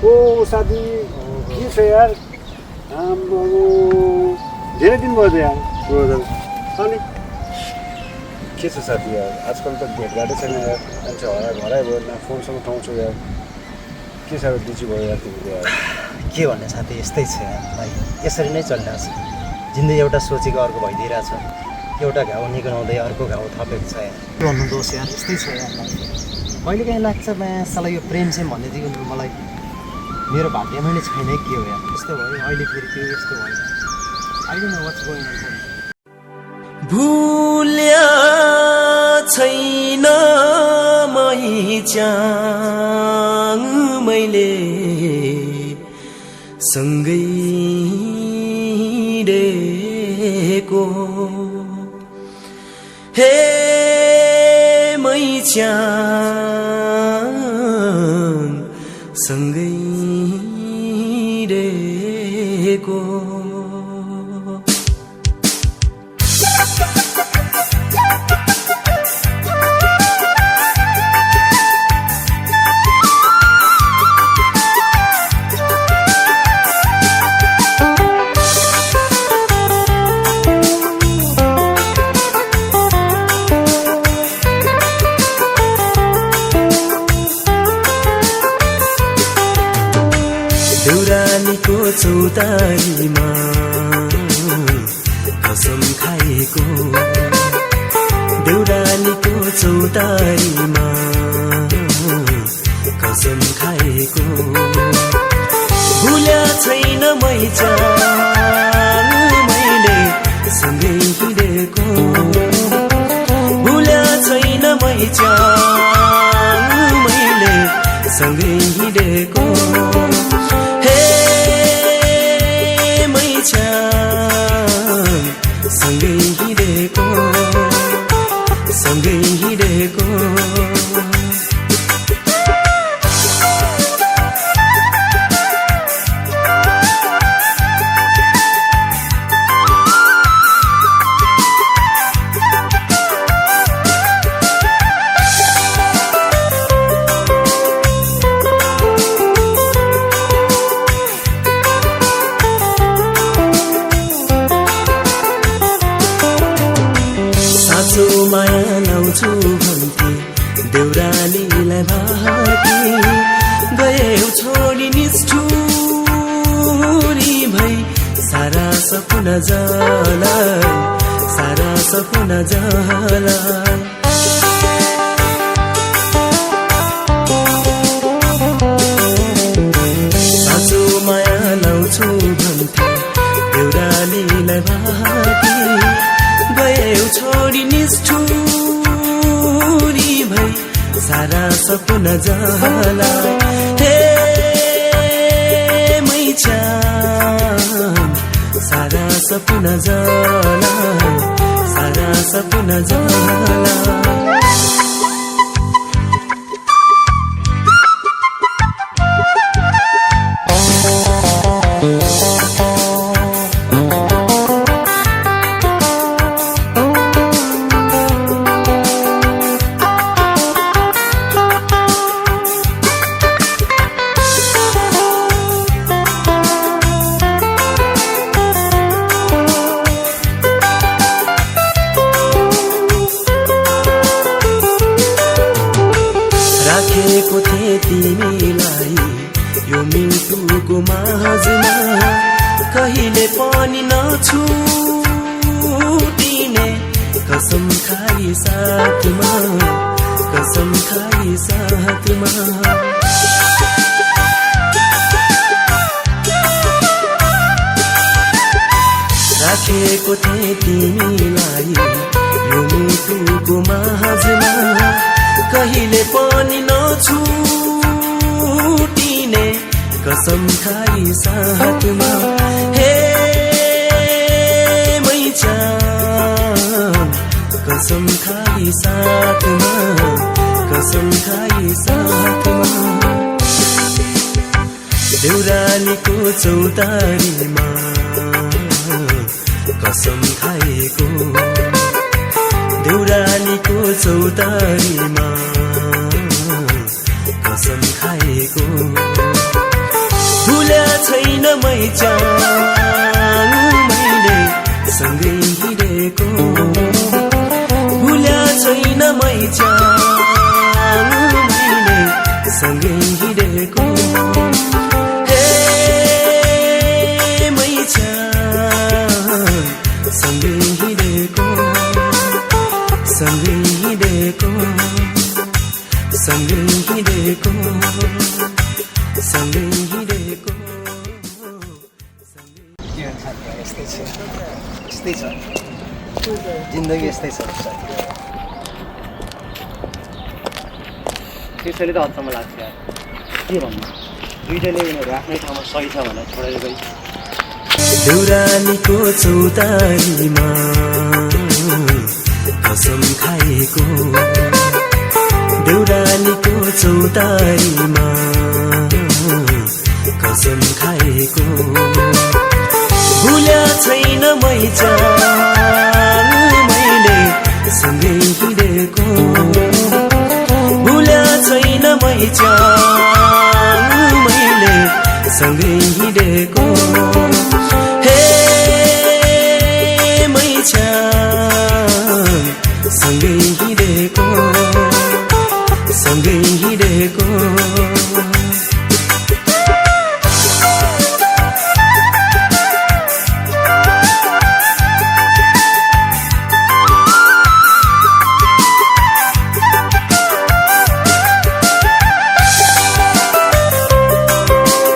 ओ साथी के छ यार हाम्रो धेरै दिन भयो यार अनि के छ साथी यार आजकल त भेटघाटै छैन यार मान्छे हराइ भयो न फोनसँग उठाउँछु यार के छ बिजी भयो यार तिमीले यार के भन्ने साथी यस्तै छ यार भाइ यसरी नै चलिरहेछ जिन्दगी एउटा सोचेको अर्को भइदिइरहेछ एउटा घाउ निकाउँदै अर्को घाउ थपेको छ यार के भन्नु दोष यार यस्तै छ यार कहिले काहीँ लाग्छ साला यो प्रेम चाहिँ भन्ने दिनु मलाई मेरो भाग्यमा नै छैन के हो यार यस्तो भयो अहिले फेरि त्यो यस्तो भयो अहिले न वाट्स गोइङ अन भुल्या छैन मैचाङ मैले सँगै हिँडेको हे मैचाङ सँगै हिँडेको देउरालीको चौतारीमा कसम खाएको देउरालीको चौतारीमा कसम खाएको भुल्या छैन मैचाङ मैले सँगै हिँडेको भुल्या छैन मैचाङ मैले सँगै हिँडेको सँगै हिँडेको सँगै हिँडेको माया लाउँछु भन्थे देउरालीलाई भाती गयौ छोडी निष्ठुरी भई सारा सपना जाला सारा सपना जाला साँचो माया लाउँछु भन्थे देउरालीलाई भाती गयौ छोडी निष्ठुरी भई सारा सपना जाला हे मैचाङ सारा सपना जाला सारा सपना जाला राखेको थिए तिमीलाई यो मृत्युको माझमा कहिले पनि नछुटिने कसम खाई साथमा कसम खाई साथमा राखेको थिए तिमीलाई यो मृत्युको माझमा कहिले पनि नछुटिने कसम खाई साथमा हे मैचाङ कसम खाई साथमा कसम खाई साथमा देउरालीको चौतारीमा कसम खाएको देउरालीको चौतारीमा कसम खाएको भुल्या छैन मैचाङ मैले सँगै हिँडेको भुल्या छैन मैचाङ मैले सँगै हिँडेको हे मैचाङ सँगै हिँडेको सँगै हिँडेको सँगै हिँडेको सँगै हिँडेको यस्तै छ यस्तै छ जिन्दगी यस्तै छ साथी त्यसैले त अचम्म लाग्छ यार के भन्नु दुइटैले उनीहरू आफ्नै ठाउँमा सही छ भनेर छोडेर गई देउरालीको चौतारीमा कसम खाएको देउरालीको चौतारीमा कसम खाएको भुल्या छैन मैचाङ मैले सँगै हिँडेको भुल्या छैन मैचाङ मैले सँगै हिँडेको